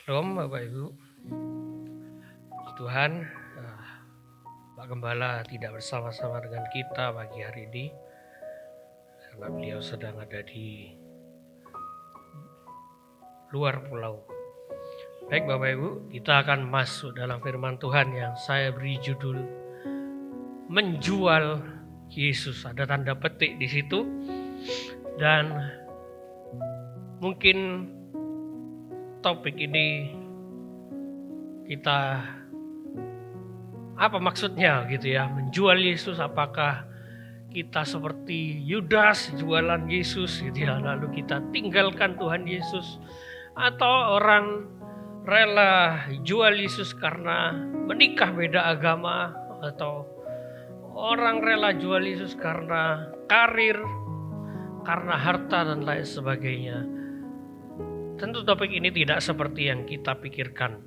Shalom Bapak Ibu. Tuhan, Pak Gembala tidak bersama-sama dengan kita pagi hari ini karena beliau sedang ada di luar pulau. Baik Bapak Ibu, kita akan masuk dalam firman Tuhan yang saya beri judul Menjual Yesus. Ada tanda petik di situ dan mungkin topik ini kita apa maksudnya gitu ya, menjual Yesus. Apakah kita seperti Yudas jualan Yesus gitu ya, lalu kita tinggalkan Tuhan Yesus, atau orang rela jual Yesus karena menikah beda agama, atau orang rela jual Yesus karena karir, karena harta dan lain sebagainya. Tentu topik ini tidak seperti yang kita pikirkan.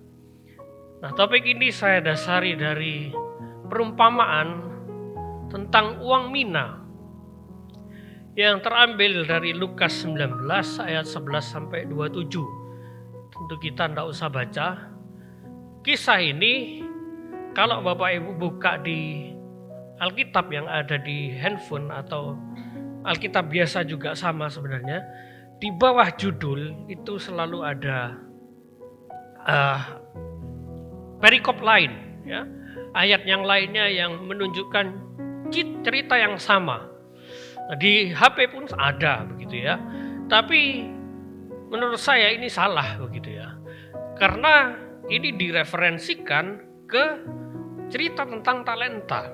Nah, topik ini saya dasari dari perumpamaan tentang uang mina yang terambil dari Lukas 19 ayat 11 sampai 27. Tentu kita tidak usah baca. Kisah ini kalau Bapak Ibu buka di Alkitab yang ada di handphone atau Alkitab biasa juga sama sebenarnya, di bawah judul itu selalu ada perikop lain, ya, ayat yang lainnya yang menunjukkan cerita yang sama. Di HP pun ada begitu ya. Tapi menurut saya ini salah begitu ya. Karena ini direferensikan ke cerita tentang talenta.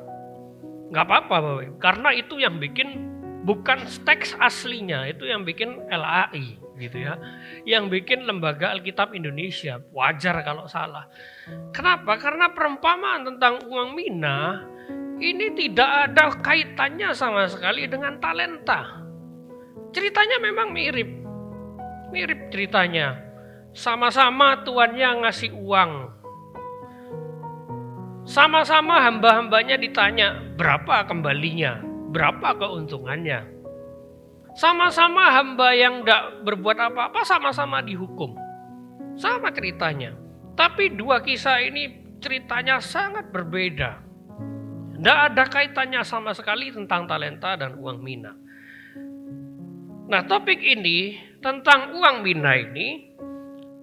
Gak apa-apa Bapak Ibu, karena itu yang bikin bukan teks aslinya, itu yang bikin LAI gitu ya. Yang bikin Lembaga Alkitab Indonesia. Wajar kalau salah. Kenapa? Karena perumpamaan tentang uang mina ini tidak ada kaitannya sama sekali dengan talenta. Ceritanya memang mirip ceritanya. Sama-sama tuannya ngasih uang. Sama-sama hamba-hambanya ditanya berapa kembalinya, berapa keuntungannya. Sama-sama hamba yang tidak berbuat apa-apa sama-sama dihukum. Sama ceritanya. Tapi dua kisah ini ceritanya sangat berbeda. Tidak ada kaitannya sama sekali tentang talenta dan uang mina. Nah, topik ini tentang uang mina ini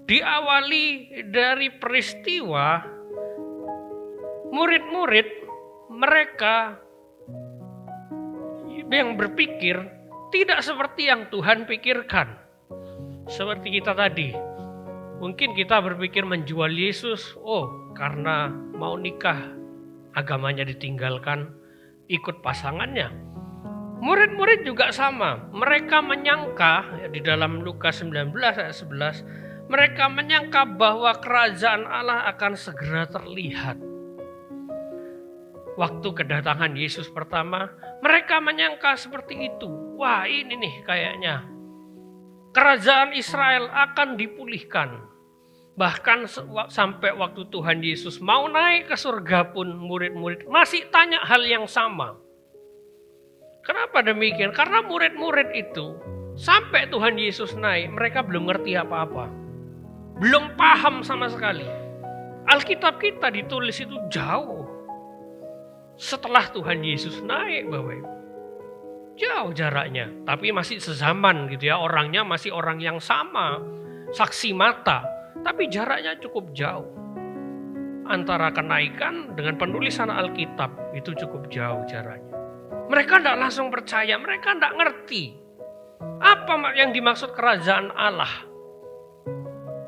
diawali dari peristiwa murid-murid mereka yang berpikir tidak seperti yang Tuhan pikirkan. Seperti kita tadi. Mungkin kita berpikir menjual Yesus, karena mau nikah agamanya ditinggalkan, ikut pasangannya. Murid-murid juga sama. Mereka menyangka, di dalam Lukas 19 ayat 11, mereka menyangka bahwa kerajaan Allah akan segera terlihat. Waktu kedatangan Yesus pertama, mereka menyangka seperti itu. Wah, ini nih kayaknya kerajaan Israel akan dipulihkan. Bahkan sampai waktu Tuhan Yesus mau naik ke surga pun murid-murid masih tanya hal yang sama. Kenapa demikian? Karena murid-murid itu sampai Tuhan Yesus naik, mereka belum ngerti apa-apa. Belum paham sama sekali. Alkitab kita ditulis itu jauh setelah Tuhan Yesus naik, Bapak Ibu. Jauh jaraknya, tapi masih sezaman gitu ya. Orangnya masih orang yang sama, saksi mata. Tapi jaraknya cukup jauh. Antara kenaikan dengan penulisan Alkitab itu cukup jauh jaraknya. Mereka tidak langsung percaya, mereka tidak ngerti apa yang dimaksud kerajaan Allah.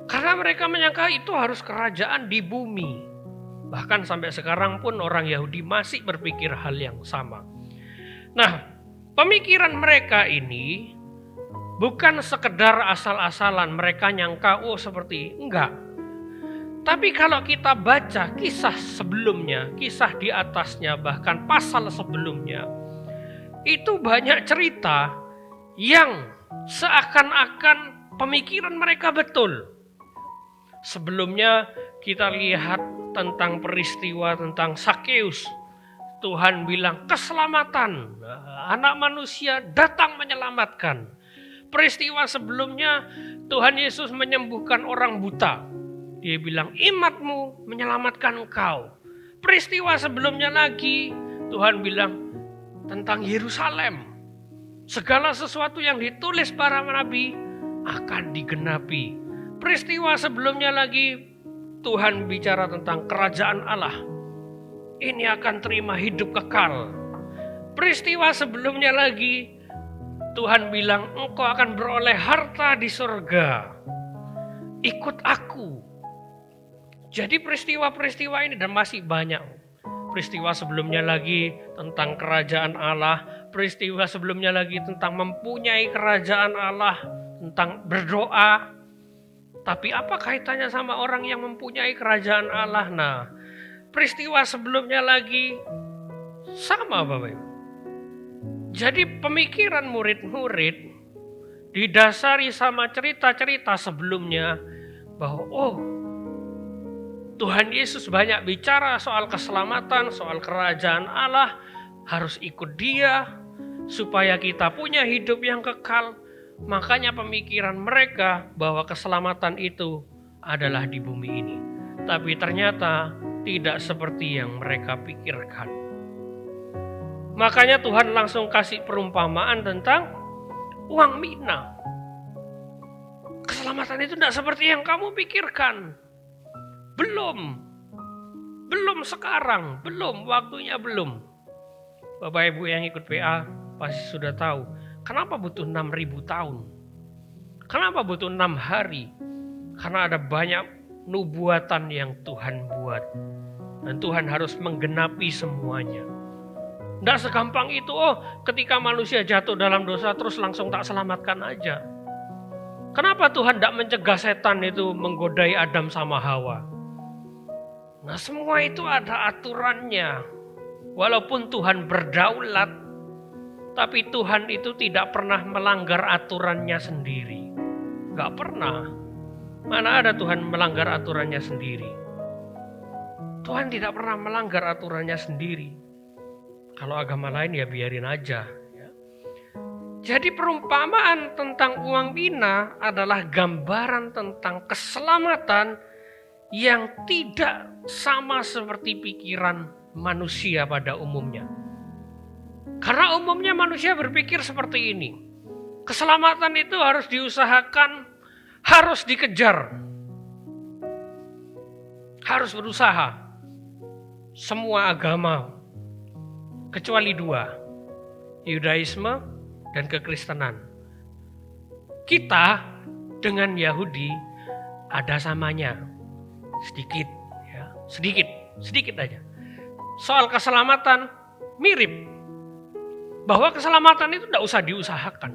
Karena mereka menyangka itu harus kerajaan di bumi. Bahkan sampai sekarang pun orang Yahudi masih berpikir hal yang sama. Nah, pemikiran mereka ini bukan sekedar asal-asalan mereka nyangka seperti enggak. Tapi kalau kita baca kisah sebelumnya, kisah di atasnya, bahkan pasal sebelumnya, itu banyak cerita yang seakan-akan pemikiran mereka betul. Sebelumnya kita lihat tentang peristiwa tentang Sakeus. Tuhan bilang keselamatan, anak manusia datang menyelamatkan. Peristiwa sebelumnya Tuhan Yesus menyembuhkan orang buta. Dia bilang, imatmu menyelamatkan engkau. Peristiwa sebelumnya lagi, Tuhan bilang tentang Yerusalem. Segala sesuatu yang ditulis para nabi akan digenapi. Peristiwa sebelumnya lagi, Tuhan bicara tentang kerajaan Allah. Ini akan terima hidup kekal. Peristiwa sebelumnya lagi, Tuhan bilang, engkau akan beroleh harta di surga. Ikut aku. Jadi peristiwa-peristiwa ini dan masih banyak. Peristiwa sebelumnya lagi tentang kerajaan Allah. Peristiwa sebelumnya lagi tentang mempunyai kerajaan Allah. Tentang berdoa. Tapi apa kaitannya sama orang yang mempunyai kerajaan Allah? Nah, peristiwa sebelumnya lagi sama Bapak Ibu. Jadi pemikiran murid-murid didasari sama cerita-cerita sebelumnya bahwa Tuhan Yesus banyak bicara soal keselamatan, soal kerajaan Allah, harus ikut Dia supaya kita punya hidup yang kekal. Makanya pemikiran mereka bahwa keselamatan itu adalah di bumi ini. Tapi ternyata tidak seperti yang mereka pikirkan. Makanya Tuhan langsung kasih perumpamaan tentang uang mina. Keselamatan itu tidak seperti yang kamu pikirkan. Belum sekarang, waktunya belum. Bapak Ibu yang ikut PA pasti sudah tahu, kenapa butuh 6.000 tahun? Kenapa butuh 6 hari? Karena ada banyak nubuatan yang Tuhan buat. Dan Tuhan harus menggenapi semuanya. Tidak segampang itu, ketika manusia jatuh dalam dosa terus langsung tak selamatkan aja. Kenapa Tuhan tidak mencegah setan itu menggodai Adam sama Hawa? Nah, semua itu ada aturannya. Walaupun Tuhan berdaulat, tapi Tuhan itu tidak pernah melanggar aturannya sendiri. Gak pernah. Mana ada Tuhan melanggar aturannya sendiri? Tuhan tidak pernah melanggar aturannya sendiri. Kalau agama lain ya biarin aja. Jadi perumpamaan tentang uang mina adalah gambaran tentang keselamatan yang tidak sama seperti pikiran manusia pada umumnya. Karena umumnya manusia berpikir seperti ini. Keselamatan itu harus diusahakan, harus dikejar. Harus berusaha. Semua agama, kecuali 2, Yudaisme dan kekristenan. Kita dengan Yahudi ada samanya, sedikit aja. Soal keselamatan mirip, bahwa keselamatan itu tidak usah diusahakan,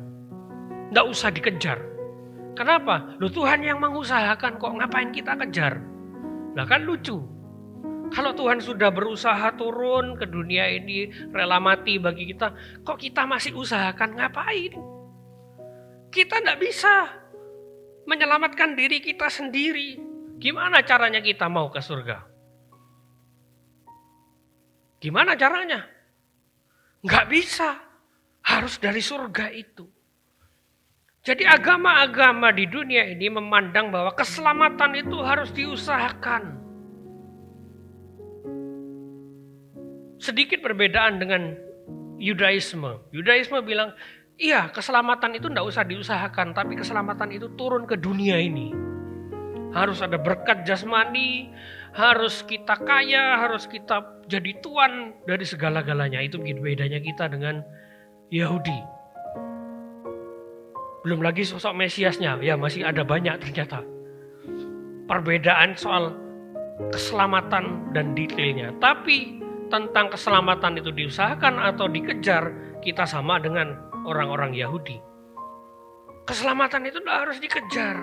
tidak usah dikejar. Kenapa? Tuhan yang mengusahakan, kok ngapain kita kejar? Lah kan lucu. Kalau Tuhan sudah berusaha turun ke dunia ini, rela mati bagi kita, kok kita masih usahakan, ngapain? Kita tidak bisa menyelamatkan diri kita sendiri. Gimana caranya kita mau ke surga? Gimana caranya? Nggak bisa. Harus dari surga itu. Jadi agama-agama di dunia ini memandang bahwa keselamatan itu harus diusahakan. Sedikit perbedaan dengan Yudaisme. Yudaisme bilang, iya keselamatan itu tidak usah diusahakan, tapi keselamatan itu turun ke dunia ini. Harus ada berkat jasmani, harus kita kaya, harus kita jadi tuan dari segala-galanya. Itu bedanya kita dengan Yahudi. Belum lagi sosok Mesiasnya, ya masih ada banyak ternyata. Perbedaan soal keselamatan dan detailnya. Tapi tentang keselamatan itu diusahakan atau dikejar, kita sama dengan orang-orang Yahudi. Keselamatan itu tidak harus dikejar.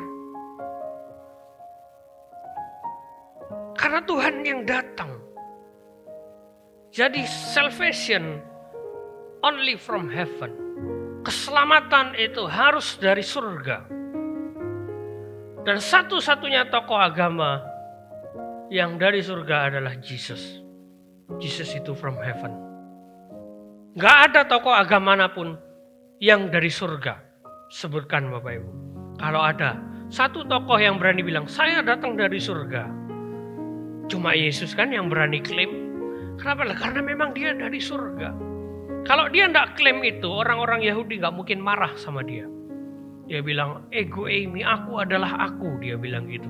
Karena Tuhan yang datang. Jadi salvation only from heaven. Keselamatan itu harus dari surga. Dan satu-satunya tokoh agama yang dari surga adalah Jesus. Jesus itu from heaven. Gak ada tokoh agama manapun yang dari surga. Sebutkan Bapak Ibu. Kalau ada, Satu tokoh yang berani bilang, saya datang dari surga. Cuma Yesus kan yang berani klaim. Kenapa? Karena memang dia dari surga. Kalau dia tidak klaim itu, orang-orang Yahudi gak mungkin marah sama dia. Dia bilang, ego eimi, aku adalah aku, dia bilang gitu.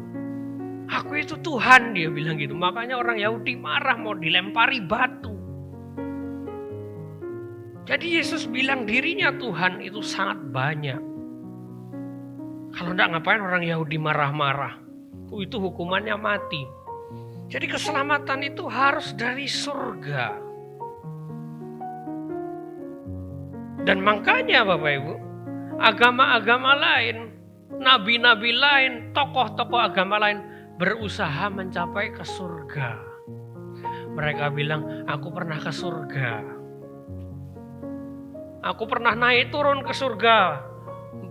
Aku itu Tuhan, dia bilang gitu. Makanya orang Yahudi marah, mau dilempari batu. Jadi Yesus bilang dirinya Tuhan itu sangat banyak. Kalau enggak, ngapain orang Yahudi marah-marah? Itu hukumannya mati. Jadi keselamatan itu harus dari surga. Dan makanya Bapak Ibu, agama-agama lain, nabi-nabi lain, tokoh-tokoh agama lain berusaha mencapai ke surga. Mereka bilang, aku pernah ke surga. Aku pernah naik turun ke surga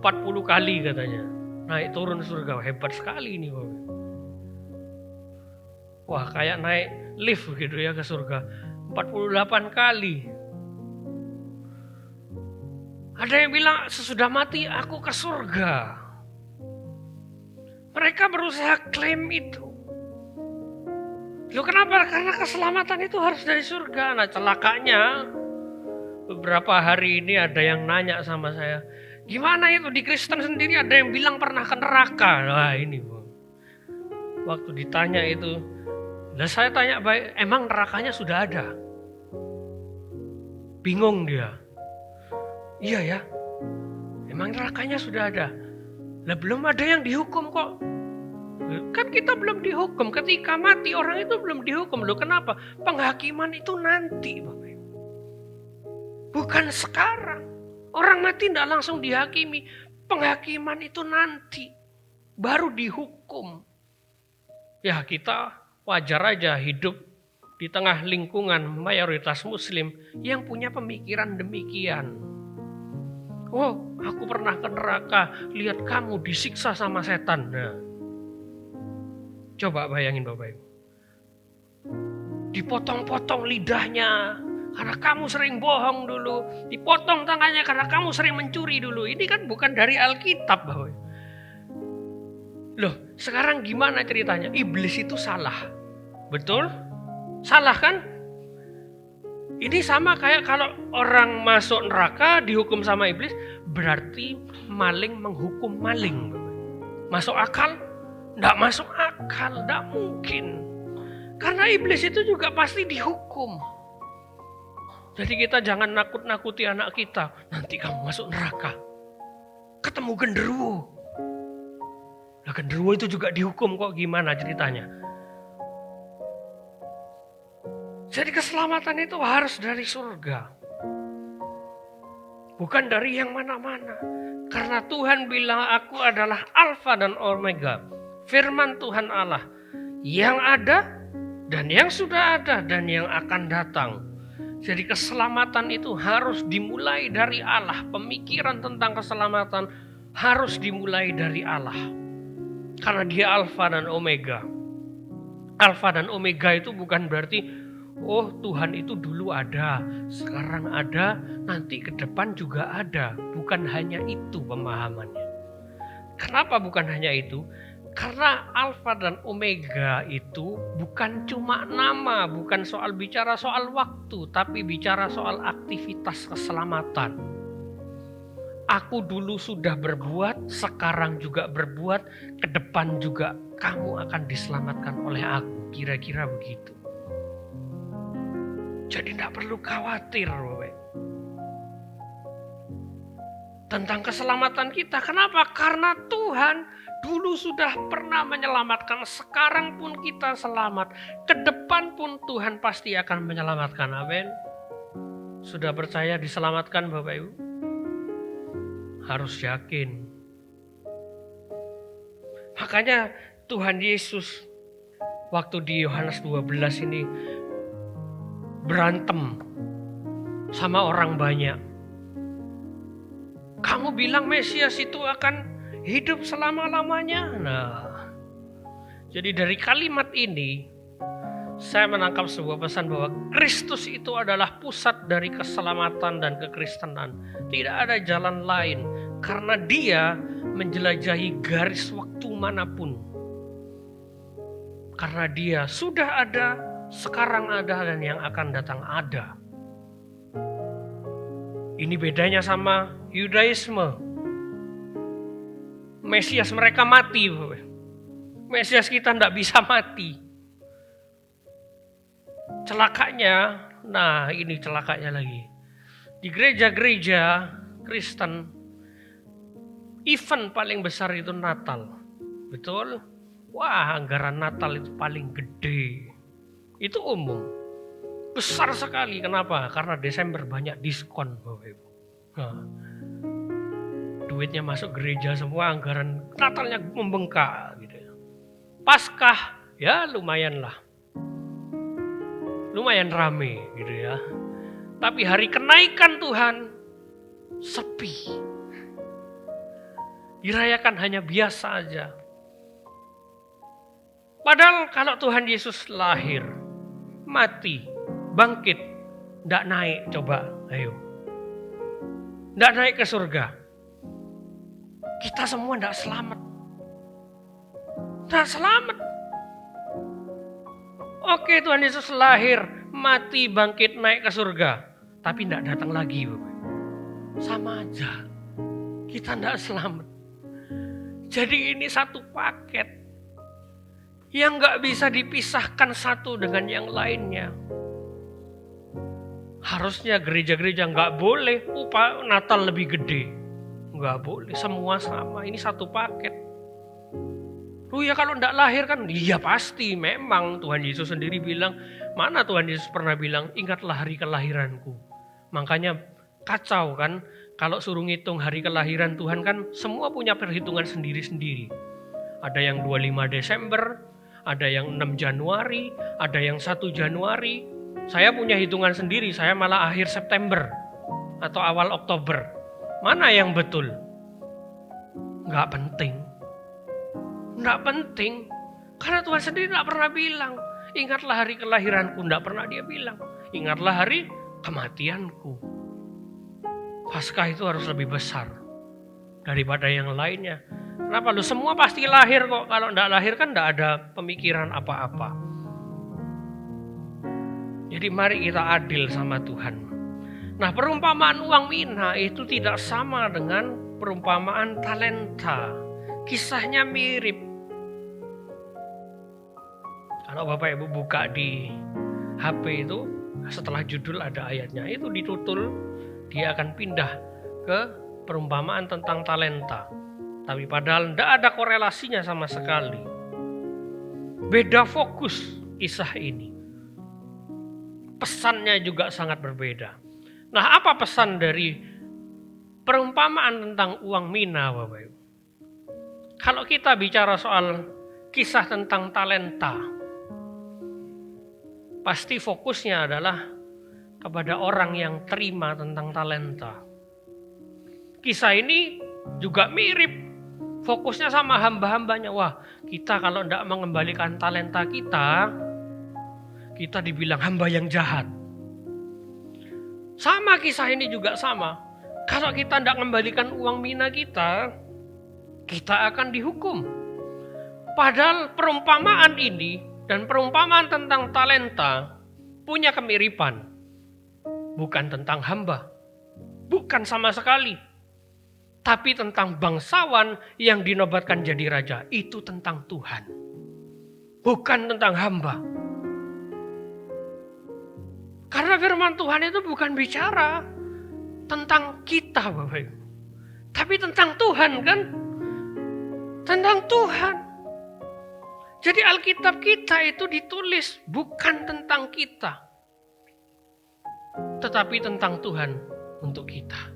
40 kali katanya. Naik turun surga, hebat sekali ini Bapak. Wah, kayak naik lift gitu ya ke surga 48 kali. Ada yang bilang sesudah mati aku ke surga. Mereka berusaha klaim itu. Loh kenapa? Karena keselamatan itu harus dari surga. Nah celakanya beberapa hari ini ada yang nanya sama saya, gimana itu di Kristen sendiri ada yang bilang pernah ke neraka. Nah ini waktu ditanya itu, lah saya tanya baik, emang nerakanya sudah ada? Bingung dia. Iya ya, emang nerakanya sudah ada. Lah belum ada yang dihukum kok. Kan kita belum dihukum, ketika mati orang itu belum dihukum. Loh kenapa? Penghakiman itu nanti Bapak. Bukan sekarang. Orang mati tidak langsung dihakimi. Penghakiman itu nanti. Baru dihukum. Ya kita wajar aja hidup di tengah lingkungan mayoritas muslim yang punya pemikiran demikian. Oh, aku pernah ke neraka, lihat kamu disiksa sama setan. Nah, coba bayangin Bapak Ibu. Dipotong-potong lidahnya karena kamu sering bohong dulu. Dipotong tangannya karena kamu sering mencuri dulu. Ini kan bukan dari Alkitab Bapak Ibu. Loh, sekarang gimana ceritanya? Iblis itu salah. Betul? Salah kan? Ini sama kayak kalau orang masuk neraka dihukum sama iblis, berarti maling menghukum maling. Masuk akal? Nggak masuk akal, nggak mungkin. Karena iblis itu juga pasti dihukum. Jadi kita jangan nakut-nakuti anak kita, nanti kamu masuk neraka. Ketemu genderuwo. Nah genderuwo itu juga dihukum kok, gimana ceritanya? Jadi keselamatan itu harus dari surga. Bukan dari yang mana-mana. Karena Tuhan bilang aku adalah Alfa dan Omega. Firman Tuhan Allah. Yang ada dan yang sudah ada dan yang akan datang. Jadi keselamatan itu harus dimulai dari Allah. Pemikiran tentang keselamatan harus dimulai dari Allah. Karena dia Alfa dan Omega. Alfa dan Omega itu bukan berarti oh Tuhan itu dulu ada, sekarang ada, nanti ke depan juga ada. Bukan hanya itu pemahamannya. Kenapa bukan hanya itu? Karena Alfa dan Omega itu bukan cuma nama, bukan soal bicara soal waktu, tapi bicara soal aktivitas keselamatan. Aku dulu sudah berbuat, sekarang juga berbuat, ke depan juga kamu akan diselamatkan oleh aku. Kira-kira begitu. Jadi tidak perlu khawatir Bapak. Tentang keselamatan kita. Kenapa? Karena Tuhan dulu sudah pernah menyelamatkan. Sekarang pun kita selamat. Kedepan pun Tuhan pasti akan menyelamatkan. Amin. Sudah percaya diselamatkan Bapak Ibu? Harus yakin. Makanya Tuhan Yesus waktu di Yohanes 12 ini berantem sama orang banyak. Kamu bilang Mesias itu akan hidup selama-lamanya. Nah, jadi dari kalimat ini saya menangkap sebuah pesan bahwa Kristus itu adalah pusat dari keselamatan dan kekristenan. Tidak ada jalan lain, Karena dia menjelajahi garis waktu manapun. Karena dia sudah ada, sekarang ada, dan yang akan datang ada. Ini bedanya sama Yudaisme. Mesias mereka mati. Mesias kita tidak bisa mati. Celakanya, nah ini celakanya lagi. Di gereja-gereja Kristen, event paling besar itu Natal. Betul? Wah, anggaran Natal itu paling gede. Itu umum. Besar sekali. Kenapa? Karena Desember banyak diskon, Bapak Ibu. Nah, duitnya masuk gereja semua, anggaran Natalnya membengkak gitu. Paskah, ya lumayan lah. Lumayan rame gitu ya. Tapi hari kenaikan Tuhan sepi. Dirayakan hanya biasa aja. Padahal kalau Tuhan Yesus lahir, mati, bangkit, tidak naik, coba, ayo. Tidak naik ke surga. Kita semua tidak selamat. Tidak selamat. Oke, Tuhan Yesus lahir, mati, bangkit, naik ke surga. Tapi tidak datang lagi, Bapak. Sama aja. Kita tidak selamat. Jadi ini satu paket yang nggak bisa dipisahkan satu dengan yang lainnya. Harusnya gereja-gereja nggak boleh upah Natal lebih gede. Nggak boleh, semua sama. Ini satu paket. Oh ya kalau nggak lahir kan, iya pasti. Memang Tuhan Yesus sendiri bilang, mana Tuhan Yesus pernah bilang, ingatlah hari kelahiranku. Makanya kacau kan, kalau suruh ngitung hari kelahiran Tuhan kan, semua punya perhitungan sendiri-sendiri. Ada yang 25 Desember, ada yang 6 Januari, ada yang 1 Januari. Saya punya hitungan sendiri, saya malah akhir September atau awal Oktober. Mana yang betul? Nggak penting. Nggak penting. Karena Tuhan sendiri nggak pernah bilang, ingatlah hari kelahiranku. Nggak pernah dia bilang, ingatlah hari kematianku. Paskah itu harus lebih besar daripada yang lainnya. Kenapa? Lu semua pasti lahir kok. Kalau nggak lahir kan nggak ada pemikiran apa-apa. Jadi mari kita adil sama Tuhan. Nah, perumpamaan uang mina itu tidak sama dengan perumpamaan talenta. Kisahnya mirip. Kalau Bapak Ibu buka di HP itu, setelah judul ada ayatnya, itu ditutul, dia akan pindah ke perumpamaan tentang talenta. Tapi padahal tidak ada korelasinya sama sekali. Beda fokus kisah ini. Pesannya juga sangat berbeda. Nah, apa pesan dari perumpamaan tentang uang mina, Bapak Ibu? Kalau kita bicara soal kisah tentang talenta, pasti fokusnya adalah kepada orang yang terima tentang talenta. Kisah ini juga mirip, fokusnya sama hamba-hambanya. Wah, kita kalau tidak mengembalikan talenta kita dibilang hamba yang jahat. Sama kisah ini juga sama. Kalau kita tidak mengembalikan uang mina kita akan dihukum. Padahal perumpamaan ini dan perumpamaan tentang talenta punya kemiripan. Bukan tentang hamba. Bukan sama sekali. Tapi tentang bangsawan yang dinobatkan jadi raja. Itu tentang Tuhan. Bukan tentang hamba. Karena firman Tuhan itu bukan bicara tentang kita, Bapak Ibu. Tapi tentang Tuhan kan? Tentang Tuhan. Jadi Alkitab kita itu ditulis bukan tentang kita. Tetapi tentang Tuhan untuk kita.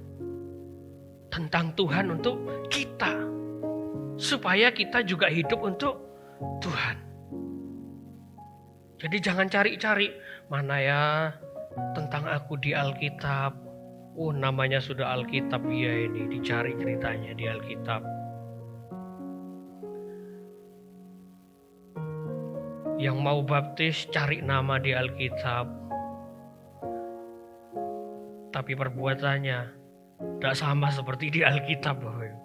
Tentang Tuhan untuk kita. Supaya kita juga hidup untuk Tuhan. Jadi jangan cari-cari mana ya tentang aku di Alkitab. Oh, namanya sudah Alkitab ya, ini dicari ceritanya di Alkitab. Yang mau baptis cari nama di Alkitab. Tapi perbuatannya Tidak sama seperti di Alkitab, Bapak Ibu.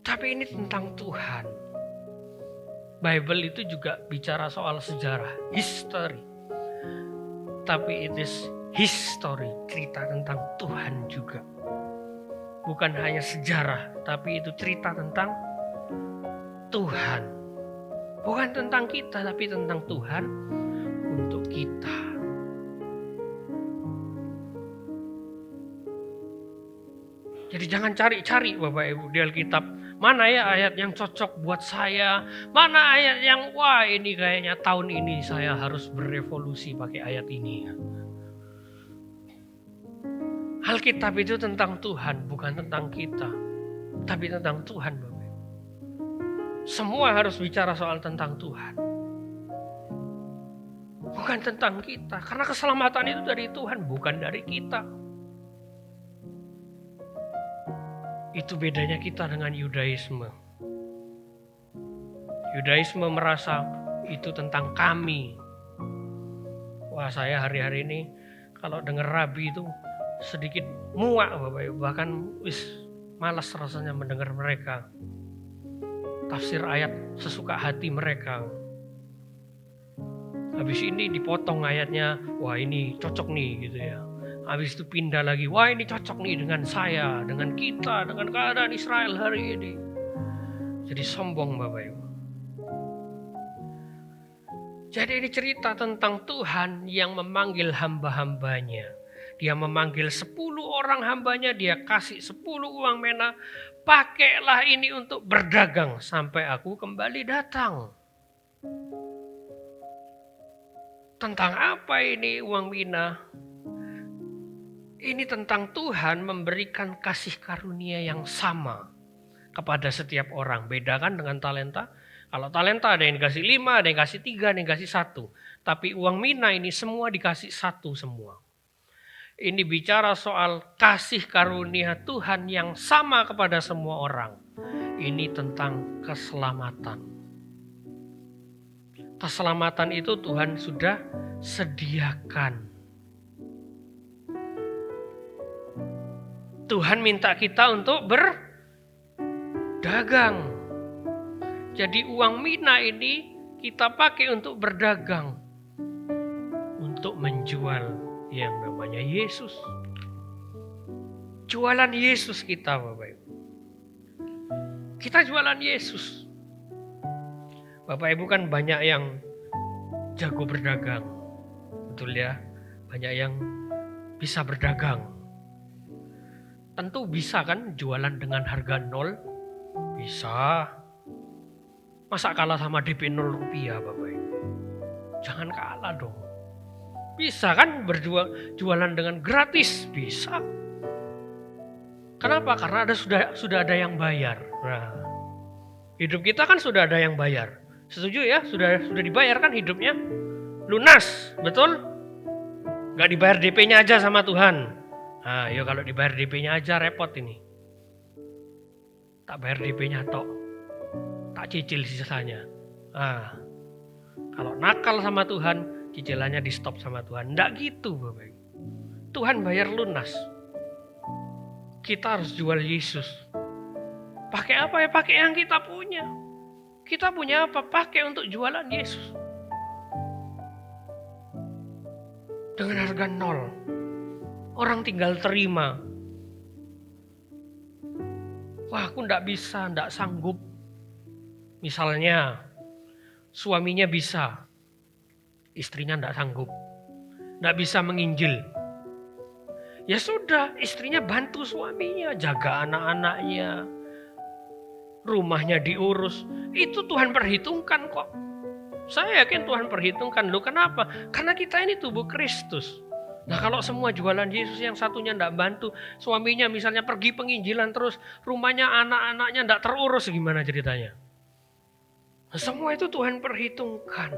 Tapi ini tentang Tuhan. Bible itu juga bicara soal sejarah, history. Tapi it is history, cerita tentang Tuhan juga. Bukan hanya sejarah, tapi itu cerita tentang Tuhan. Bukan tentang kita, tapi tentang Tuhan untuk kita. Jadi jangan cari-cari Bapak Ibu di Alkitab. Mana ya ayat yang cocok buat saya? Mana ayat yang wah ini kayaknya tahun ini saya harus berevolusi pakai ayat ini. Alkitab itu tentang Tuhan, bukan tentang kita. Tapi tentang Tuhan Bapak Ibu. Semua harus bicara soal tentang Tuhan. Bukan tentang kita. Karena keselamatan itu dari Tuhan, bukan dari kita. Itu bedanya kita dengan Yudaisme. Yudaisme merasa itu tentang kami. Wah, saya hari-hari ini kalau dengar rabi itu sedikit muak Bapak Ibu. Bahkan malas rasanya mendengar mereka. Tafsir ayat sesuka hati mereka. Habis ini dipotong ayatnya, wah ini cocok nih gitu ya. Habis itu pindah lagi, wah ini cocok nih dengan saya, dengan kita, dengan keadaan Israel hari ini. Jadi sombong Bapak Ibu. Jadi ini cerita tentang Tuhan yang memanggil hamba-hambanya. Dia memanggil 10 orang hambanya, dia kasih 10 uang mena. Pakailah ini untuk berdagang sampai aku kembali datang. Tentang apa ini uang mina? Ini tentang Tuhan memberikan kasih karunia yang sama kepada setiap orang. Beda kan dengan talenta? Kalau talenta ada yang dikasih 5, ada yang dikasih 3, ada yang dikasih 1. Tapi uang mina ini semua dikasih 1 semua. Ini bicara soal kasih karunia Tuhan yang sama kepada semua orang. Ini tentang keselamatan. Keselamatan itu Tuhan sudah sediakan. Tuhan minta kita untuk berdagang. Jadi uang mina ini kita pakai untuk berdagang. Untuk menjual yang namanya Yesus. Jualan Yesus kita Bapak Ibu. Kita jualan Yesus. Bapak Ibu kan banyak yang jago berdagang. Betul ya? Banyak yang bisa berdagang. Tentu bisa kan jualan dengan harga 0? Bisa. Masa kalah sama DP 0 rupiah Bapak Ibu? Jangan kalah dong. Bisa kan jualan dengan gratis? Bisa. Kenapa? Karena sudah ada yang bayar. Nah, hidup kita kan sudah ada yang bayar. Setuju ya? Sudah dibayar kan hidupnya? Lunas, betul? Gak dibayar DP-nya aja sama Tuhan. Nah, yuk kalau dibayar DP-nya aja repot ini. Tak bayar DP-nya tok. Tak cicil sisanya. Nah, kalau nakal sama Tuhan, cicilannya di stop sama Tuhan. Nggak gitu Bapak. Tuhan bayar lunas. Kita harus jual Yesus. Pakai apa ya? Pakai yang kita punya. Kita punya apa? Pakai untuk jualan Yesus. Dengan harga 0. Orang tinggal terima. Wah, aku nggak bisa, nggak sanggup. Misalnya, suaminya bisa, istrinya nggak sanggup. Nggak bisa menginjil. Ya sudah, istrinya bantu suaminya, jaga anak-anaknya. Rumahnya diurus. Itu Tuhan perhitungkan kok. Saya yakin Tuhan perhitungkan. Loh kenapa? Karena kita ini tubuh Kristus. Nah kalau semua jualan Yesus yang satunya enggak bantu, suaminya misalnya pergi penginjilan terus, rumahnya anak-anaknya enggak terurus, gimana ceritanya? Nah, semua itu Tuhan perhitungkan.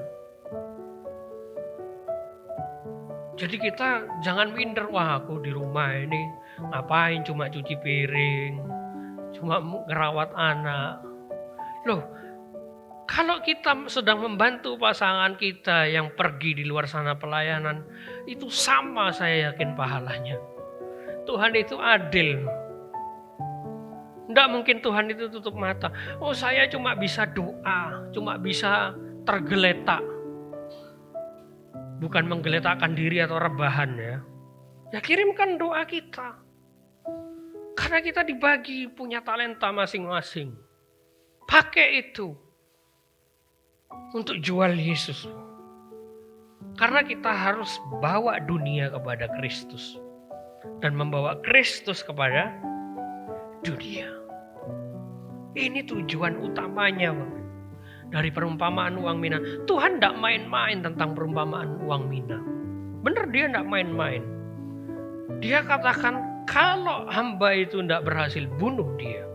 Jadi kita jangan minder, wah aku di rumah ini ngapain cuma cuci piring, cuma ngerawat anak. Loh, Kalau kita sedang membantu pasangan kita yang pergi di luar sana pelayanan, itu sama saya yakin pahalanya. Tuhan itu adil. Tidak mungkin Tuhan itu tutup mata. Oh, saya cuma bisa doa, cuma bisa tergeletak. Bukan menggeletakkan diri atau rebahan ya. Ya kirimkan doa kita. Karena kita dibagi punya talenta masing-masing. Pakai itu untuk jual Yesus. Karena kita harus bawa dunia kepada Kristus. Dan membawa Kristus kepada dunia. Ini tujuan utamanya, Bapak. Dari perumpamaan uang mina. Tuhan tidak main-main tentang perumpamaan uang mina. Benar, dia tidak main-main. Dia katakan kalau hamba itu tidak berhasil, bunuh dia.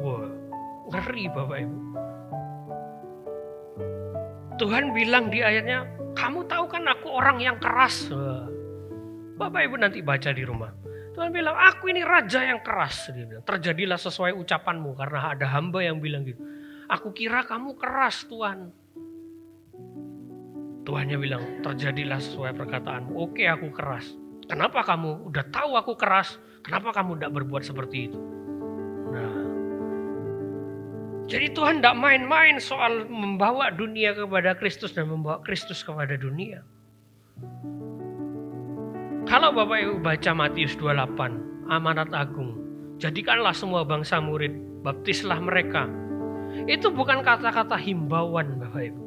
Wah, ngeri Bapak Ibu. Tuhan bilang di ayatnya, kamu tahu kan aku orang yang keras. Bapak Ibu nanti baca di rumah. Tuhan bilang, aku ini raja yang keras. Dia bilang, terjadilah sesuai ucapanmu. Karena ada hamba yang bilang gitu. Aku kira kamu keras Tuhan. Tuhannya bilang, terjadilah sesuai perkataanmu. Oke, aku keras. Kenapa kamu udah tahu aku keras? Kenapa kamu tidak berbuat seperti itu? Nah, jadi Tuhan tidak main-main soal membawa dunia kepada Kristus dan membawa Kristus kepada dunia. Kalau Bapak Ibu baca Matius 28, amanat agung, jadikanlah semua bangsa murid, baptislah mereka. Itu bukan kata-kata himbauan Bapak Ibu.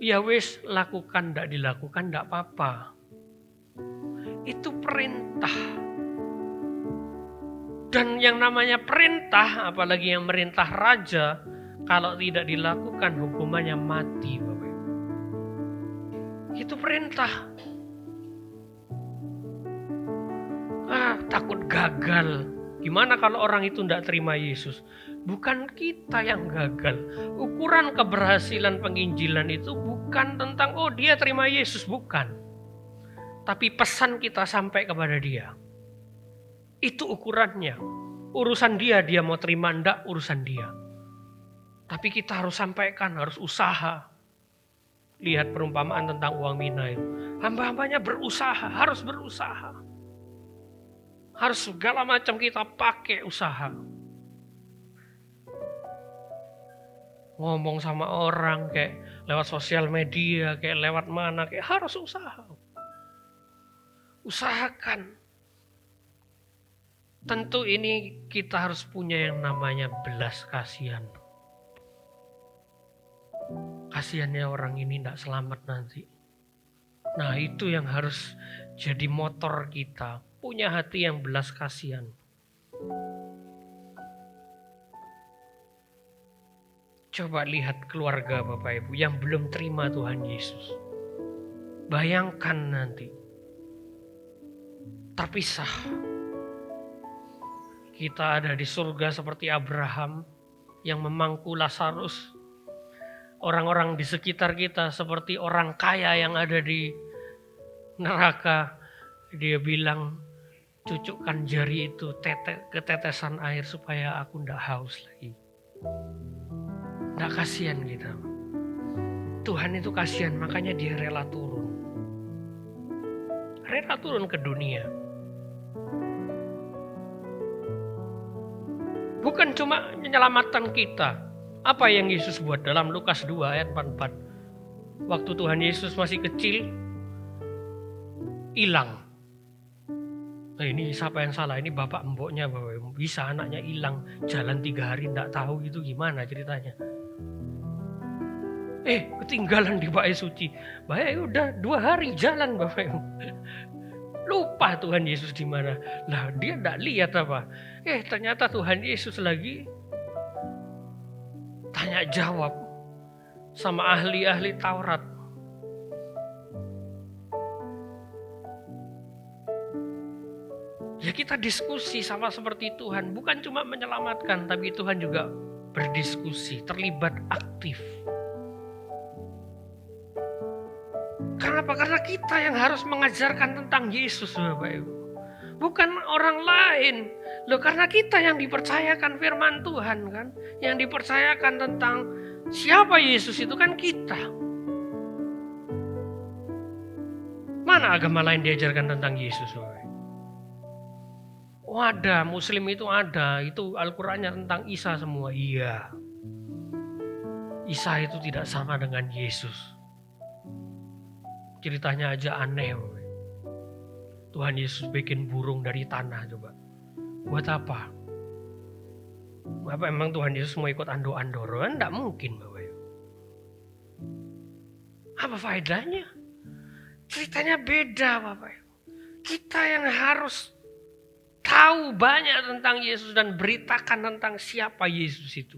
Ya wis, lakukan, tidak dilakukan, tidak apa-apa. Itu perintah. Dan yang namanya perintah, apalagi yang merintah raja, kalau tidak dilakukan hukumannya mati Bapak Ibu. Itu perintah. Takut gagal. Gimana kalau orang itu tidak terima Yesus? Bukan kita yang gagal. Ukuran keberhasilan penginjilan itu bukan tentang dia terima Yesus, bukan. Tapi pesan kita sampai kepada dia. Itu ukurannya. Urusan dia mau terima enggak, urusan dia. Tapi kita harus sampaikan, harus usaha. Lihat perumpamaan tentang uang mina itu. Hamba-hambanya berusaha, harus berusaha. Harus segala macam kita pakai usaha. Ngomong sama orang kayak lewat sosial media, kayak lewat mana, kayak harus usaha. Usahakan. Tentu ini kita harus punya yang namanya belas kasihan. Kasihannya orang ini tidak selamat nanti. Nah, itu yang harus jadi motor kita. Punya hati yang belas kasihan. Coba lihat keluarga Bapak Ibu yang belum terima Tuhan Yesus. Bayangkan nanti terpisah. Kita ada di surga seperti Abraham yang memangku Lazarus. Orang-orang di sekitar kita seperti orang kaya yang ada di neraka. Dia bilang, cucukkan jari itu ke tetesan air supaya aku tidak haus lagi. Tidak kasihan kita. Tuhan itu kasihan, makanya dia rela turun. Rela turun ke dunia. Bukan cuma menyelamatkan kita. Apa yang Yesus buat dalam Lukas 2 ayat 44. Waktu Tuhan Yesus masih kecil, hilang. Nah, ini siapa yang salah? Ini bapak mboknya. Bisa anaknya hilang jalan 3 hari tidak tahu itu gimana ceritanya. Ketinggalan di bait suci. Baik udah 2 hari jalan Bapak Ibu. Lupa Tuhan Yesus di mana. Lah dia tidak lihat apa. Ternyata Tuhan Yesus lagi tanya jawab sama ahli-ahli Taurat. Ya kita diskusi sama seperti Tuhan. Bukan cuma menyelamatkan, tapi Tuhan juga berdiskusi, terlibat aktif. Kenapa? Karena kita yang harus mengajarkan tentang Yesus Bapak Ibu. Bukan orang lain. Loh, karena kita yang dipercayakan firman Tuhan kan, yang dipercayakan tentang siapa Yesus itu kan kita. Mana agama lain diajarkan tentang Yesus? Oh ada, Muslim itu ada, itu Al-Qur'annya tentang Isa semua. Iya, Isa itu tidak sama dengan Yesus. Ceritanya aja aneh. Tuhan Yesus bikin burung dari tanah coba. Buat apa? Apa emang Tuhan Yesus mau ikut ando-andoro? Kan tidak mungkin Bapak. Apa faedahnya? Ceritanya beda Bapak. Kita yang harus tahu banyak tentang Yesus dan beritakan tentang siapa Yesus itu.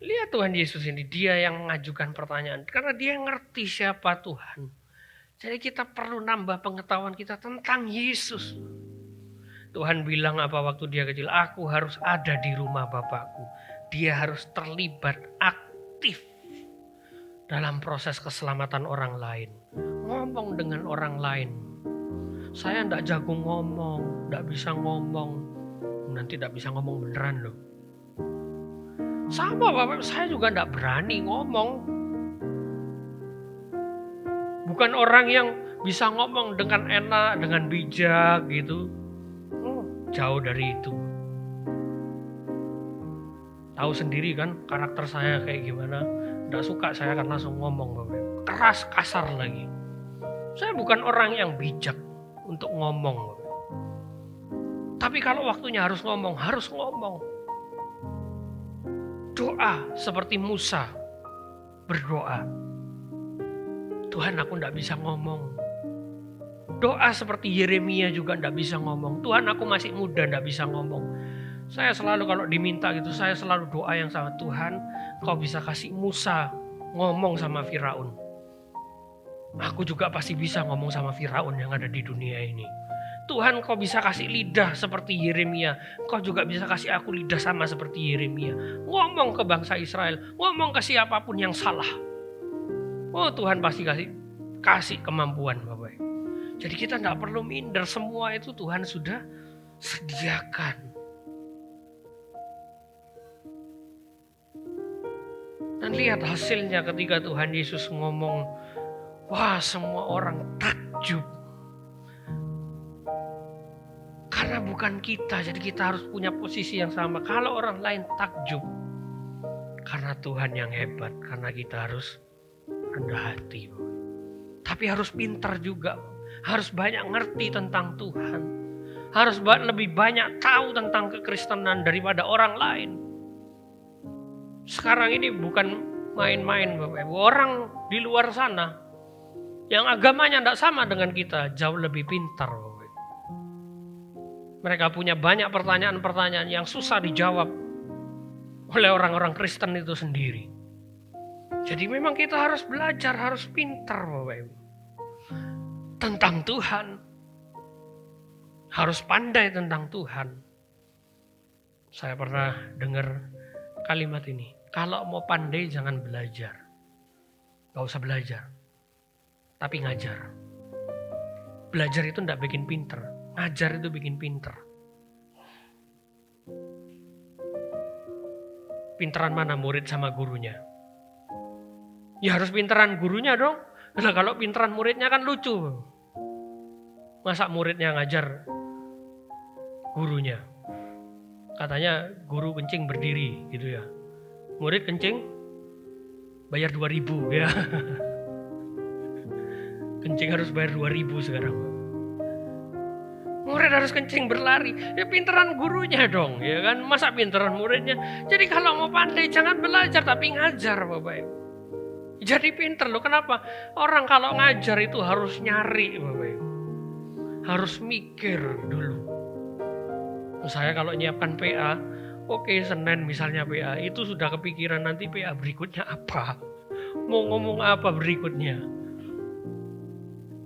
Lihat Tuhan Yesus ini, dia yang mengajukan pertanyaan. Karena dia ngerti siapa Tuhan. Jadi kita perlu nambah pengetahuan kita tentang Yesus. Tuhan bilang apa waktu dia kecil? Aku harus ada di rumah Bapakku. Dia harus terlibat aktif dalam proses keselamatan orang lain. Ngomong dengan orang lain. Saya tidak jago ngomong, tidak bisa ngomong. Nanti tidak bisa ngomong beneran loh. Sama Bapak, saya juga tidak berani ngomong. Bukan orang yang bisa ngomong dengan enak, dengan bijak gitu. Jauh dari itu. Tahu sendiri kan karakter saya kayak gimana. Tidak suka saya akan langsung ngomong Bapak. Keras, kasar lagi. Saya bukan orang yang bijak untuk ngomong. Tapi kalau waktunya harus ngomong, harus ngomong. Doa seperti Musa berdoa. Tuhan, aku tidak bisa ngomong. Doa seperti Yeremia juga tidak bisa ngomong. Tuhan, aku masih muda tidak bisa ngomong. Saya selalu kalau diminta gitu, saya selalu doa yang sama. Tuhan, kau bisa kasih Musa ngomong sama Firaun. Aku juga pasti bisa ngomong sama Firaun yang ada di dunia ini. Tuhan, kau bisa kasih lidah seperti Yeremia. Kau juga bisa kasih aku lidah sama seperti Yeremia. Ngomong ke bangsa Israel. Ngomong ke siapapun yang salah. Oh Tuhan pasti kasih kemampuan Bapak. Jadi kita tidak perlu minder. Semua itu Tuhan sudah sediakan. Dan lihat hasilnya ketika Tuhan Yesus ngomong. Wah, semua orang takjub. Karena bukan kita, jadi kita harus punya posisi yang sama. Kalau orang lain takjub, karena Tuhan yang hebat, karena kita harus rendah hati. Tapi harus pintar juga, harus banyak ngerti tentang Tuhan. Harus lebih banyak tahu tentang kekristenan daripada orang lain. Sekarang ini bukan main-main Bapak Ibu. Orang di luar sana, yang agamanya tidak sama dengan kita, jauh lebih pintar. Mereka punya banyak pertanyaan-pertanyaan yang susah dijawab oleh orang-orang Kristen itu sendiri. Jadi memang kita harus belajar, harus pintar Bapak Ibu. Tentang Tuhan. Harus pandai tentang Tuhan. Saya pernah dengar kalimat ini. Kalau mau pandai jangan belajar. Gak usah belajar. Tapi ngajar. Belajar itu tidak bikin pinter. Ngajar itu bikin pinter. Pinteran mana murid sama gurunya? Ya harus pinteran gurunya dong. Nah kalau pinteran muridnya kan lucu. Masa muridnya ngajar gurunya? Katanya guru kencing berdiri gitu ya. Murid kencing bayar 2.000 ya. Kencing harus bayar 2.000 sekarang. Murid harus kencing berlari. Ya pinteran gurunya dong, ya kan? Masa pinteran muridnya? Jadi kalau mau pandai jangan belajar tapi ngajar Bapak Ibu. Jadi pinter loh. Kenapa? Orang kalau ngajar itu harus nyari Bapak Ibu. Harus mikir dulu. Saya kalau nyiapkan PA, oke Senin misalnya PA, itu sudah kepikiran nanti PA berikutnya apa. Mau ngomong apa berikutnya.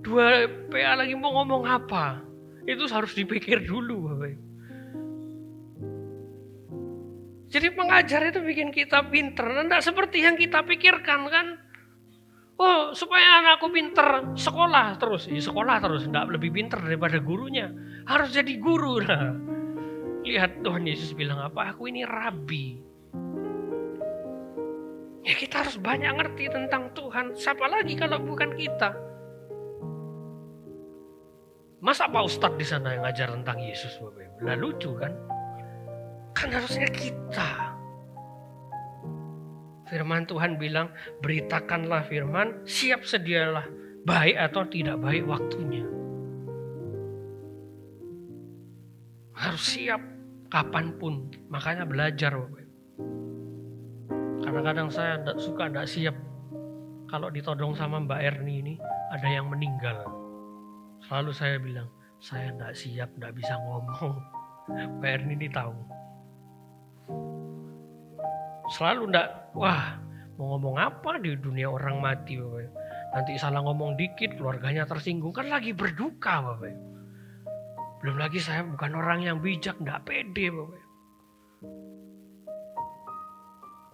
2 PA lagi mau ngomong apa. Itu harus dipikir dulu Bapak Ibu. Jadi pengajar itu bikin kita pinter. Tidak seperti yang kita pikirkan kan. Oh supaya anakku pinter sekolah terus. Ya, sekolah terus. Tidak lebih pinter daripada gurunya. Harus jadi guru. Nah. Lihat Tuhan Yesus bilang apa? Aku ini rabi. Ya kita harus banyak ngerti tentang Tuhan. Siapa lagi kalau bukan kita? Masa Pak Ustadz di sana yang ngajar tentang Yesus, Bapak Ibu? Lah lucu kan? Kan harusnya kita. Firman Tuhan bilang, beritakanlah firman, siap sedialah, baik atau tidak baik waktunya. Harus siap kapanpun, makanya belajar Bapak Ibu. Kadang-kadang saya tidak siap kalau ditodong sama Mbak Erni ini ada yang meninggal. Selalu saya bilang, saya tidak siap, tidak bisa ngomong. Mbak Erni ini tahu. Selalu tidak, wah mau ngomong apa di dunia orang mati Bapak Ibu. Nanti salah ngomong dikit, keluarganya tersinggung, kan lagi berduka Bapak Ibu. Belum lagi saya bukan orang yang bijak, tidak pede Bapak Ibu.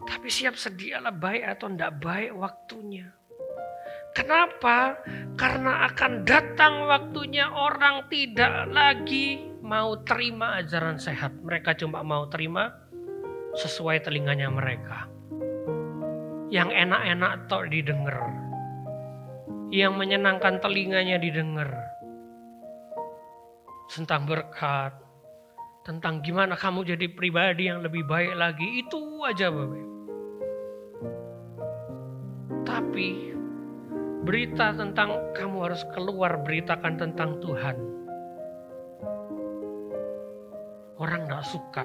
Tapi siap sedialah baik atau tidak baik waktunya. Kenapa? Karena akan datang waktunya orang tidak lagi mau terima ajaran sehat. Mereka cuma mau terima sesuai telinganya mereka. Yang enak-enak tok didengar. Yang menyenangkan telinganya didengar. Tentang berkat. Tentang gimana kamu jadi pribadi yang lebih baik lagi. Itu aja Bapak Ibu. Tapi berita tentang kamu harus keluar beritakan tentang Tuhan. Orang gak suka.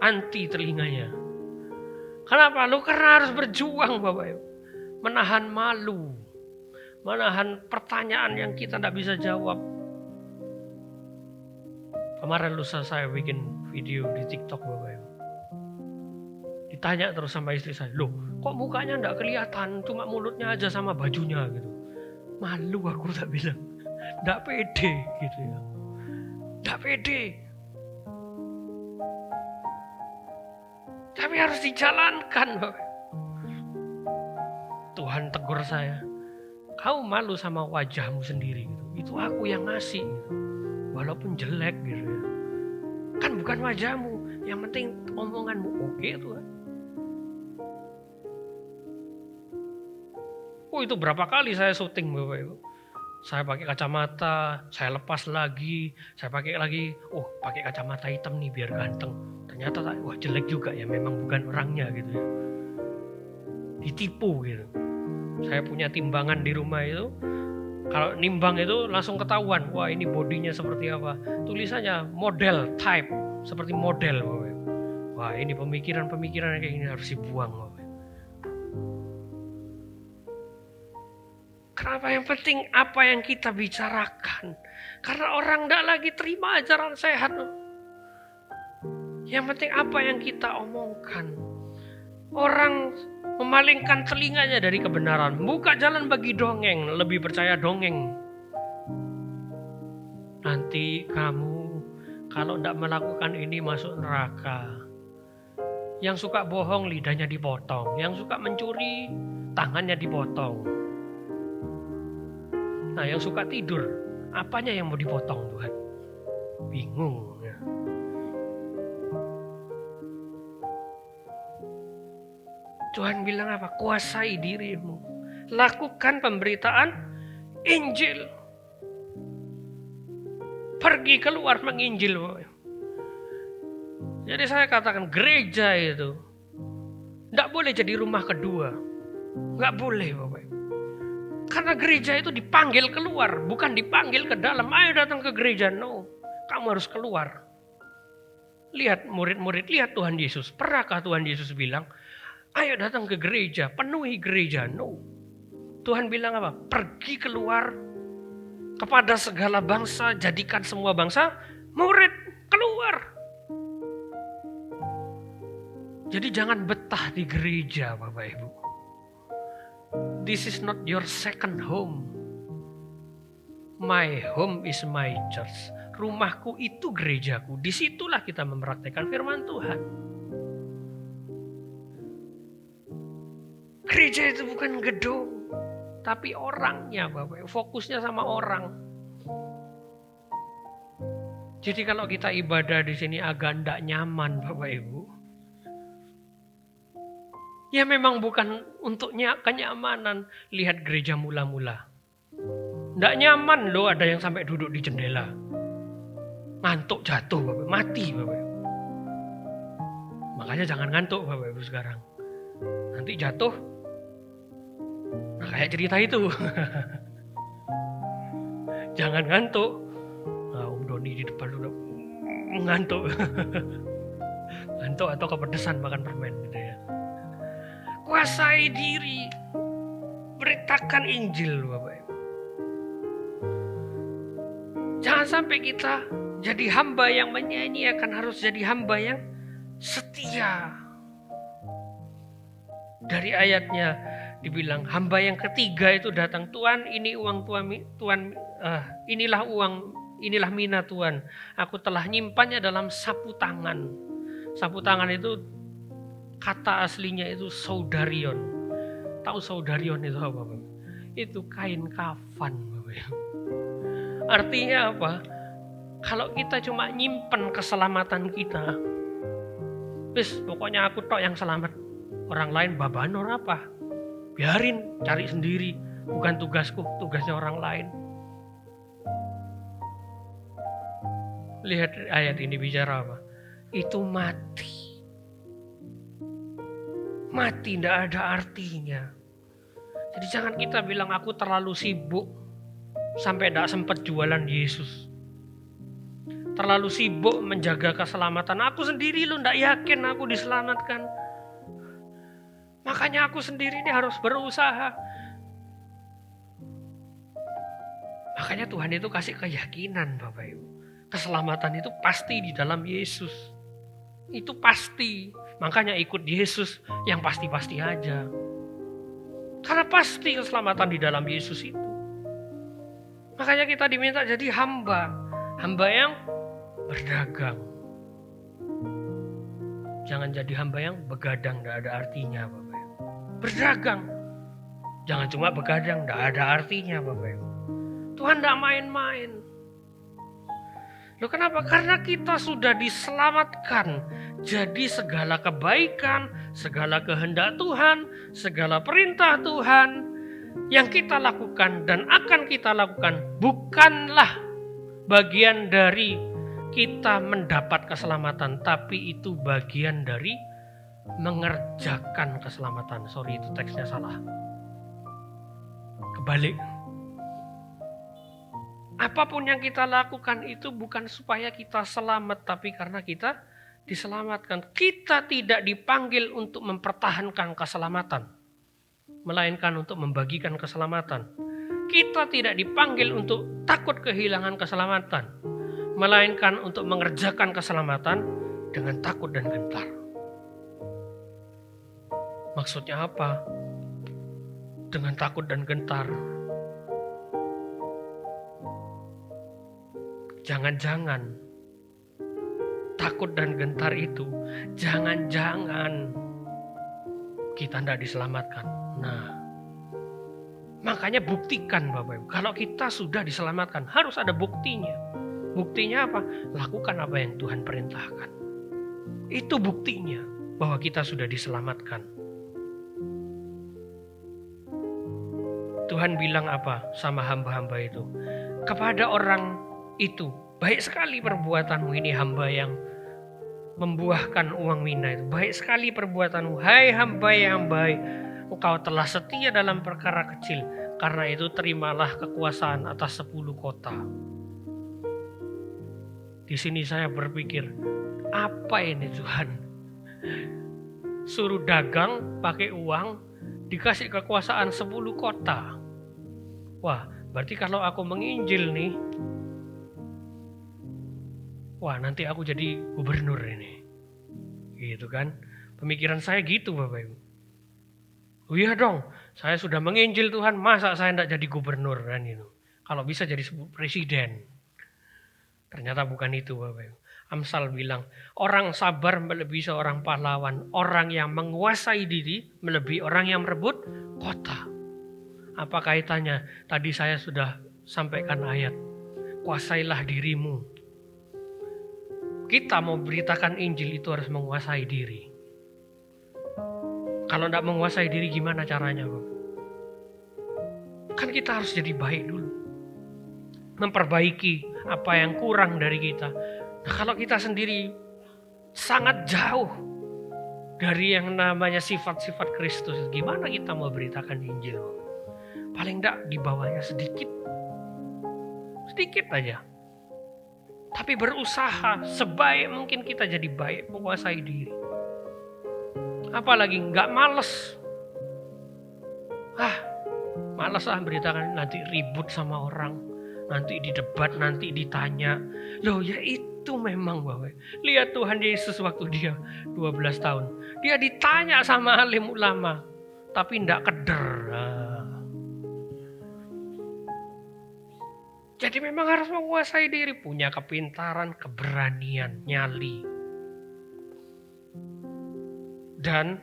Anti telinganya. Kenapa? Lu karena harus berjuang Bapak Ibu. Menahan malu. Menahan pertanyaan yang kita gak bisa jawab. Kemarin lusa saya bikin video di TikTok Bapak Ibu. Ditanya terus sama istri saya, loh kok mukanya gak kelihatan, cuma mulutnya aja sama bajunya gitu. Malu aku tak bilang, gak pede gitu ya. Gak pede. Tapi harus dijalankan Bapak. Tuhan tegur saya, kau malu sama wajahmu sendiri gitu. Itu aku yang ngasih gitu. Walaupun jelek gitu ya. Kan bukan wajahmu, yang penting omonganmu oke Tuhan. Oh itu berapa kali saya syuting Bapak Ibu. Saya pakai kacamata, saya lepas lagi, saya pakai lagi. Oh pakai kacamata hitam nih biar ganteng. Ternyata wah jelek juga ya, memang bukan orangnya gitu ya. Ditipu gitu. Saya punya timbangan di rumah itu. Kalau nimbang itu langsung ketahuan. Wah ini bodinya seperti apa. Tulisannya model, type. Seperti model Bapak Ibu. Wah ini pemikiran-pemikiran kayak gini harus dibuang Bapak Ibu. Kenapa? Yang penting apa yang kita bicarakan. Karena orang tidak lagi terima ajaran sehat. Yang penting apa yang kita omongkan. Orang memalingkan telinganya dari kebenaran. Buka jalan bagi dongeng. Lebih percaya dongeng. Nanti kamu kalau tidak melakukan ini masuk neraka. Yang suka bohong lidahnya dipotong. Yang suka mencuri tangannya dipotong. Nah yang suka tidur, apanya yang mau dipotong Tuhan? Bingung. Ya. Tuhan bilang apa? Kuasai dirimu. Lakukan pemberitaan Injil. Pergi keluar menginjil. Jadi saya katakan gereja itu tidak boleh jadi rumah kedua. Nggak boleh Bapak. Karena gereja itu dipanggil keluar, bukan dipanggil ke dalam. Ayo datang ke gereja, no. Kamu harus keluar. Lihat murid-murid, lihat Tuhan Yesus. Pernahkah Tuhan Yesus bilang, ayo datang ke gereja, penuhi gereja, no. Tuhan bilang apa? Pergi keluar kepada segala bangsa, jadikan semua bangsa murid, keluar. Jadi jangan betah di gereja Bapak Ibu. This is not your second home. My home is my church. Rumahku itu gerejaku. Disitulah kita mempraktekkan firman Tuhan. Gereja itu bukan gedung, tapi orangnya Bapak. Fokusnya sama orang. Jadi kalau kita ibadah di sini agak ndak nyaman Bapak Ibu, ya memang bukan untuk kenyamanan. Lihat gereja mula-mula. Ndak nyaman loh, ada yang sampai duduk di jendela. Ngantuk jatuh Bapak, mati Bapak Ibu. Makanya jangan ngantuk Bapak Ibu sekarang. Nanti jatuh, nah kayak cerita itu. Jangan ngantuk. Nah, Om Doni di depan udah ngantuk. Ngantuk atau kepedesan makan permen gitu ya. Kuasai diri. Beritakan Injil Bapak Ibu. Jangan sampai kita jadi hamba yang menyanyiakan, harus jadi hamba yang setia. Dari ayatnya dibilang hamba yang ketiga itu datang, Tuhan ini uang Tuhan, inilah uang, inilah mina Tuhan. Aku telah nyimpannya dalam sapu tangan. Sapu tangan itu kata aslinya itu saudarion. Tahu saudarion itu apa Bapak? Itu kain kafan Bapak. Artinya apa? Kalau kita cuma nyimpen keselamatan kita, pokoknya aku tok yang selamat. Orang lain babanor apa? Biarin, cari sendiri. Bukan tugasku, tugasnya orang lain. Lihat ayat ini bicara apa? Itu mati. Mati tidak ada artinya. Jadi jangan kita bilang aku terlalu sibuk sampai tidak sempat jualan Yesus. Terlalu sibuk menjaga keselamatan. Aku sendiri lo tidak yakin aku diselamatkan. Makanya aku sendiri ini harus berusaha. Makanya Tuhan itu kasih keyakinan Bapak Ibu. Keselamatan itu pasti di dalam Yesus. Itu pasti. Makanya ikut Yesus yang pasti-pasti aja. Karena pasti keselamatan di dalam Yesus itu. Makanya kita diminta jadi hamba. Hamba yang berdagang. Jangan jadi hamba yang begadang, tidak ada artinya Bapak Ibu. Berdagang. Jangan cuma begadang, tidak ada artinya Bapak Ibu. Tuhan tidak main-main. Loh kenapa? Karena kita sudah diselamatkan. Jadi segala kebaikan, segala kehendak Tuhan, segala perintah Tuhan yang kita lakukan dan akan kita lakukan bukanlah bagian dari kita mendapat keselamatan, tapi itu bagian dari mengerjakan keselamatan. Sorry, itu teksnya salah. Kebalik. Apapun yang kita lakukan itu bukan supaya kita selamat, tapi karena kita diselamatkan. Kita tidak dipanggil untuk mempertahankan keselamatan, melainkan untuk membagikan keselamatan. Kita tidak dipanggil untuk takut kehilangan keselamatan, melainkan untuk mengerjakan keselamatan dengan takut dan gentar. Maksudnya apa? Dengan takut dan gentar. Jangan-jangan takut dan gentar itu, jangan-jangan kita tidak diselamatkan. Nah, makanya buktikan Bapak Ibu. Kalau kita sudah diselamatkan, harus ada buktinya. Buktinya apa? Lakukan apa yang Tuhan perintahkan. Itu buktinya bahwa kita sudah diselamatkan. Tuhan bilang apa sama hamba-hamba itu? Kepada orang itu, baik sekali perbuatanmu ini hamba yang membuahkan uang mina itu. Baik sekali perbuatanmu, hai hamba yang baik. Engkau telah setia dalam perkara kecil. Karena itu terimalah kekuasaan atas 10 kota. Di sini saya berpikir, apa ini Tuhan? Suruh dagang pakai uang, dikasih kekuasaan 10 kota. Wah, berarti kalau aku menginjil nih, wah nanti aku jadi gubernur ini. Gitu kan. Pemikiran saya gitu Bapak Ibu. Oh iya dong, saya sudah menginjil Tuhan, masa saya tidak jadi gubernur kan itu. Kalau bisa jadi presiden. Ternyata bukan itu Bapak Ibu. Amsal bilang, orang sabar melebihi seorang pahlawan. Orang yang menguasai diri melebihi orang yang merebut kota. Apa kaitannya? Tadi saya sudah sampaikan ayat. Kuasailah dirimu. kita mau beritakan Injil itu harus menguasai diri. Kalau tidak menguasai diri gimana caranya, Bapak? Kan kita harus jadi baik dulu. Memperbaiki apa yang kurang dari kita. Nah, kalau kita sendiri sangat jauh dari yang namanya sifat-sifat Kristus, gimana kita mau beritakan Injil? Paling tidak di bawahnya sedikit. Sedikit aja. Tapi berusaha sebaik mungkin kita jadi baik, menguasai diri. Apalagi nggak males. Males beritakan, nanti ribut sama orang. Nanti didebat, nanti ditanya. Loh ya itu memang Bapak. Lihat Tuhan Yesus waktu dia 12 tahun. Dia ditanya sama alim ulama. Tapi nggak keder. Jadi memang harus menguasai diri, punya kepintaran, keberanian, nyali. Dan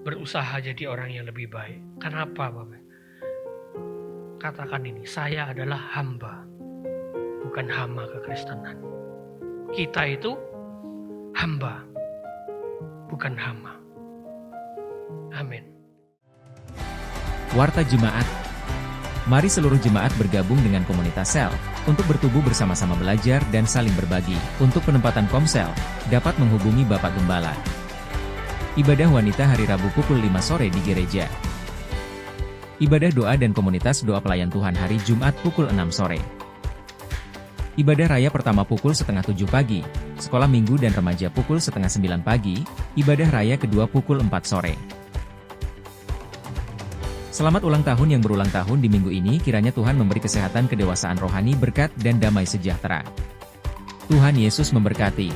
berusaha jadi orang yang lebih baik. Kenapa Bapak? Katakan ini, saya adalah hamba, bukan hama kekristenan. Kita itu hamba, bukan hama. Amin. Warta Jemaat. Mari seluruh jemaat bergabung dengan komunitas sel, untuk bertumbuh bersama-sama belajar dan saling berbagi. Untuk penempatan komsel, dapat menghubungi Bapak Gembala. Ibadah wanita hari Rabu pukul 5 sore di gereja. Ibadah doa dan komunitas doa pelayan Tuhan hari Jumat pukul 6 sore. Ibadah raya pertama pukul setengah 7 pagi, sekolah minggu dan remaja pukul setengah 9 pagi, ibadah raya kedua pukul 4 sore. Selamat ulang tahun yang berulang tahun di minggu ini, kiranya Tuhan memberi kesehatan, kedewasaan rohani, berkat dan damai sejahtera. Tuhan Yesus memberkati.